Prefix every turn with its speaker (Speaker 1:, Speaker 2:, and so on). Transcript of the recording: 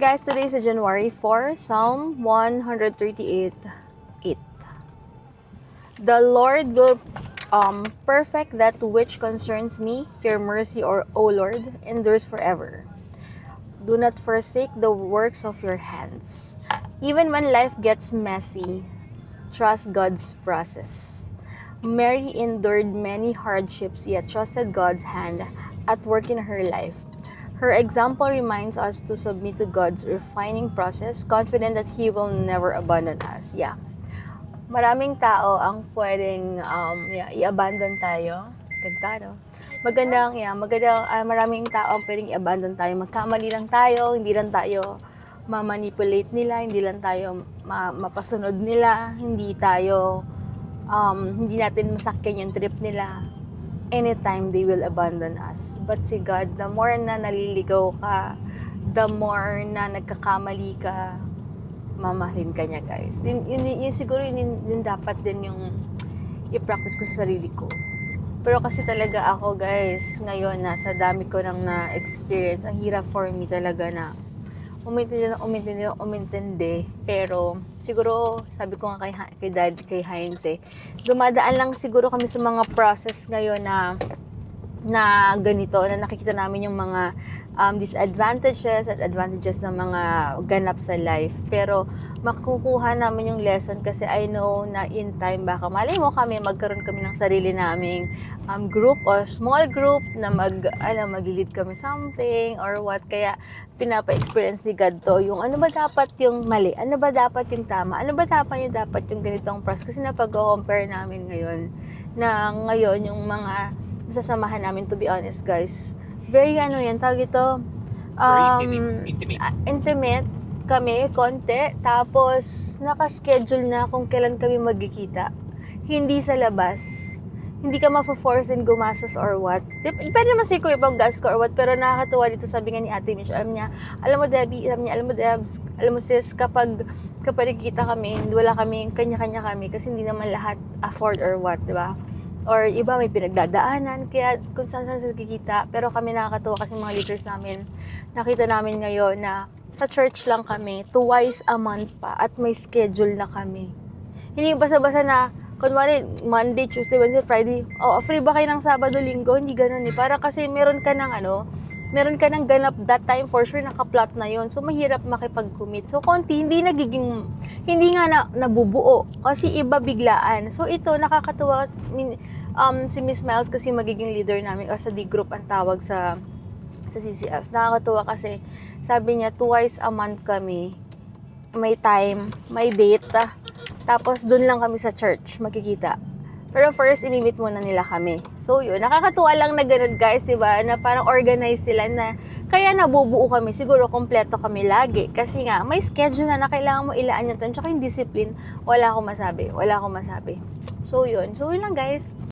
Speaker 1: Guys, today is January 4, Psalm 138:8. The Lord will perfect that which concerns me. Your mercy, O Lord, endures forever. Do not forsake the works of your hands. Even when life gets messy, trust God's process. Mary endured many hardships yet trusted God's hand at work in her life. Her example reminds us to submit to God's refining process, confident that He will never abandon us. Yeah. Maraming tao ang pwedeng i-abandon tayo. Ganda, no? Maraming tao ang pwedeng i-abandon tayo. Magkamali lang tayo, hindi lang tayo ma-manipulate nila, hindi lang tayo mapasunod nila, hindi natin masakyan yung trip nila. Anytime they will abandon us. But si God, the more na naliligaw ka, the more na nagkakamali ka, mamahalin ka niya, guys. Yun siguro yun dapat din yung i-practice ko sa sarili ko. Pero kasi talaga ako, guys, ngayon sa dami ko nang na-experience, ang hirap for me talaga na umintindi. Pero siguro, sabi ko nga kay Dad, kay Heinz dumadaan lang siguro kami sa mga process ngayon na ganito, na nakikita namin yung mga disadvantages at advantages ng mga ganap sa life. Pero makukuha namin yung lesson kasi I know na in time baka malay mo magkaroon kami ng sarili naming group or small group na mag-lead kami something or what. Kaya pinapa-experience ni God to yung ano ba dapat yung mali, ano ba dapat yung tama, ano ba dapat yung ganitong process. Kasi napag-compare namin ngayon yung mga sasamahan namin, to be honest, guys. Very tawag ito, intimate kami, konti. Tapos, nakaschedule na kung kailan kami magkikita. Hindi sa labas. Hindi ka ma-force and gumastos or what. Pwede naman siguro kung ibang gas ko or what, pero nakakatuwa dito, sabi nga ni Ate Mitch, alam mo Debbie, Debs, alam mo sis, kapag nagkikita kami, wala kami, kanya-kanya kami, kasi hindi naman lahat afford or what, diba? Or iba may pinagdadaanan, kaya kung saan sila kikita. Pero kami nakakatuwa kasi mga leaders namin, nakita namin ngayon na sa church lang kami, twice a month pa, at may schedule na kami. Hindi basta-basta na, kunwari, Monday, Tuesday, Wednesday, Friday, free ba kayo ng Sabado, Linggo? Hindi ganun Para kasi meron ka ng ganap that time, for sure naka-plot na yon. So mahirap makipag-commit. So konti hindi nga nabubuo kasi iba biglaan. So ito nakakatuwa, si Miss Miles kasi magiging leader namin o sa D group ang tawag sa CCF. Nakakatuwa kasi sabi niya twice a month kami. May time, may date. Tapos doon lang kami sa church magkikita. Pero first, imimit muna nila kami. So yun, nakakatuwa lang na ganun, guys, diba? Na parang organize sila na, kaya nabubuo kami. Siguro, kompleto kami lagi. Kasi nga, may schedule na kailangan mo ilaan yung time. Tsaka yung discipline, wala akong masabi. So yun lang, guys.